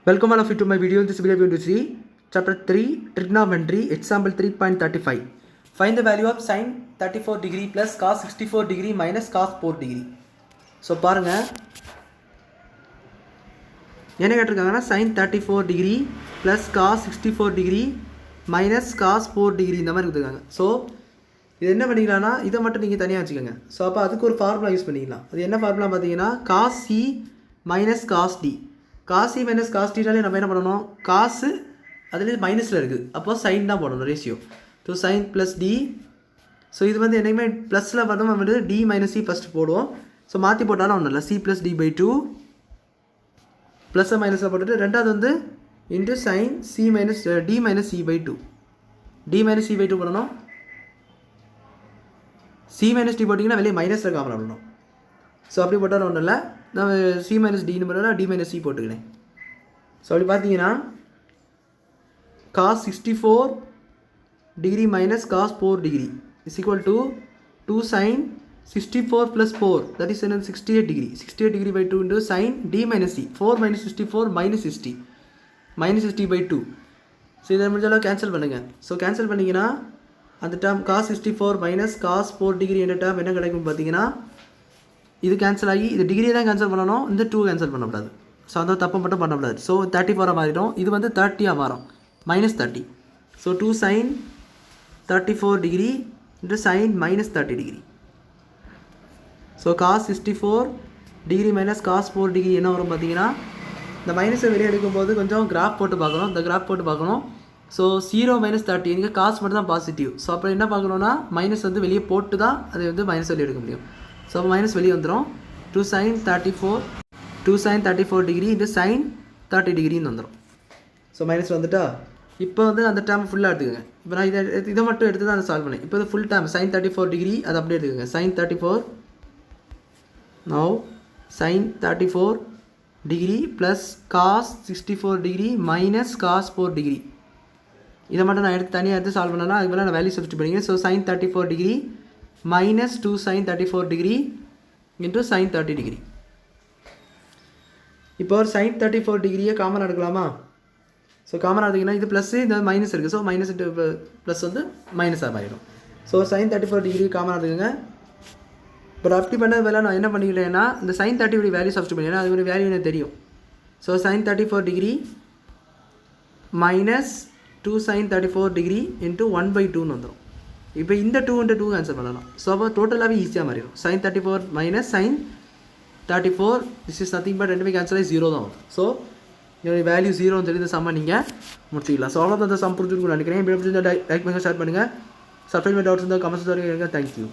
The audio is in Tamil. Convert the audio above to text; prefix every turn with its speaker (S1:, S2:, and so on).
S1: Welcome all of you to my video. In this video we are going to see chapter 3 trigonometry example 3.35. Find the value of sin 34 degree plus cos 64 degree minus cos 4 degree. So பாருங்க என்ன கேட்டிருக்காங்கன்னா sin 34 degree plus cos 64 degree minus cos 4 degree இந்த மாதிரி கொடுத்துருக்காங்க. ஸோ இது என்ன பண்ணிக்கலாம்னா இதை மட்டும் நீங்கள் தனியாக வச்சுக்கோங்க. ஸோ அப்போ அதுக்கு ஒரு ஃபார்முலா யூஸ் பண்ணிக்கலாம். அது என்ன ஃபார்முலா பார்த்தீங்கன்னா cos c minus cos d. Cos c minus cos டீட்டாலே நம்ம என்ன பண்ணணும், காசு அதுலேயே மைனஸில் இருக்குது, அப்போ சைன் தான் போடணும் ratio. So sine plus D. So இது வந்து என்னைக்குமே ப்ளஸில் பார்த்தோம் வந்து டி மைனஸ் சி ஃபஸ்ட்டு போடுவோம். ஸோ மாற்றி போட்டாலும் ஒன்றும் இல்லை, சி ப்ளஸ் டி பை 2 ப்ளஸ்ஸை மைனஸில் போட்டுட்டு ரெண்டாவது வந்து into sine C minus D minus C by 2. D minus C by 2 போடணும். சி மைனஸ் டி போட்டிங்கன்னா வெளியே மைனஸில் காமன் பண்ணணும். ஸோ அப்படி போட்டாலும் ஒன்றும் இல்லை, நான் சி மைனஸ் டின்னு போட்டோம்னா டி மைனஸ் சி போட்டுக்கிறேன். ஸோ அப்படி பார்த்தீங்கன்னா cos 64 degree minus cos 4 degree is equal to 2 sine 64 plus 4 that is என்ன 68 degree. 68 degree by 2 into sine D minus C 4 minus 64 minus 60 minus 60 by 2. So இதை முடிஞ்சாலும் கேன்சல் பண்ணுங்கள். ஸோ கேன்சல் பண்ணிங்கன்னா அந்த term cos 64 minus cos 4 degree என்ற டேர்ம் என்ன கிடைக்கும் பார்த்தீங்கன்னா இது கேன்சல் ஆகி இது டிகிரியை தான் கேன்சல் பண்ணணும், இந்த 2 கேன்சல் பண்ணக்கூடாது. ஸோ அந்த தப்பை மட்டும் பண்ணக்கூடாது. ஸோ 34 மாறிடும், இது வந்து 30 மாறும், minus 30. So 2 sine 34 degree into sine minus 30 degree. So cos 64 degree minus cos 4 degree என்ன வரும் பார்த்தீங்கன்னா இந்த மைனஸை வெளியே எடுக்கும்போது கொஞ்சம் கிராஃப் போட்டு பார்க்கணும். இந்த கிராஃப் போட்டு பார்க்கணும். ஸோ 0 மைனஸ் 30 இங்கே காசு மட்டும் தான் பாசிட்டிவ். ஸோ அப்போ என்ன பார்க்கணுன்னா மைனஸ் வந்து வெளியே போட்டு தான் அதை வந்து மைனஸ் வெளியே எடுக்க முடியும். ஸோ அப்போ மைனஸ் வெளியே வந்துடும். 2 sin 34 டிகிரி இன்ட்டு சைன் 30 டிகிரின்னு வந்துடும். ஸோ மைனஸ் வந்துட்டா இப்போ வந்து அந்த டேர்ம் ஃபுல்லாக எடுத்துக்கோங்க. இப்போ நான் இதை மட்டும் எடுத்து தான் அதை சால்வ் பண்ணேன். இப்போ ஃபுல் டேர்ம் sin 34 டிகிரி அதை அப்படியே எடுத்துக்கோங்க. sin 34 now sin 34 degree plus cos 64 degree minus cos 4 degree. இதை மட்டும் நான் எடுத்து தனியாக எடுத்து சால்வ் பண்ணலாம். அதுக்கு மேலே நான் வேல்யூ சப்ஸ்டிட் பண்ணிக்கிறேன். So sin 34 degree minus 2 sin 34 degree into sin 30 degree. இப்போ ஒரு sin 34 டிகிரியை காமன் எடுக்கலாமா? ஸோ காமன் எடுத்திங்கன்னா இது ப்ளஸ் இந்த மைனஸ் இருக்குது. ஸோ மைனஸ் இன்ட்டு ப்ளஸ் வந்து மைனஸாக மாறிடும். ஸோ sin 34 டிகிரி காமன் எடுத்துக்கோங்க. பட் அப்படி பண்ணது வேலை நான் என்ன பண்ணிக்கிறேன்னா இந்த sin 30 வேல்யூ சப்ஸ்டிட் பண்ணிக்கிறேன். அது ஒரு வேல்யூ எனக்கு தெரியும். So sin 34 degree minus 2 sin 34 degree into 1/2ன்னு வந்துடும். இப்போ இந்த 2 இன்ட்டு 2 ஆன்சர் பண்ணலாம். ஸோ அப்போ டோட்டலாகவே ஈஸியாக மாறிடும். sin 34 minus sin 34 this is nothing but ரெண்டுமே கேன்சல் ஆகி 0 தான் வரும். ஸோ இதோட வேல்யூ 0ன்னு சொல்லி இந்த சம்மை நீங்கள் முடிச்சிக்கலாம். ஸோ அவ்வளோ அந்த சம் புரிஞ்சுன்னு நினைக்கிறேன். இப்போ லைக் பண்ணுங்கள், ஷேர் பண்ணுங்கள், சப்ஸ்கிரைப் பண்ணி டவுட்ஸ் இருந்தால் கமெண்ட்ஸ் வரைக்கும். தேங்க்யூ.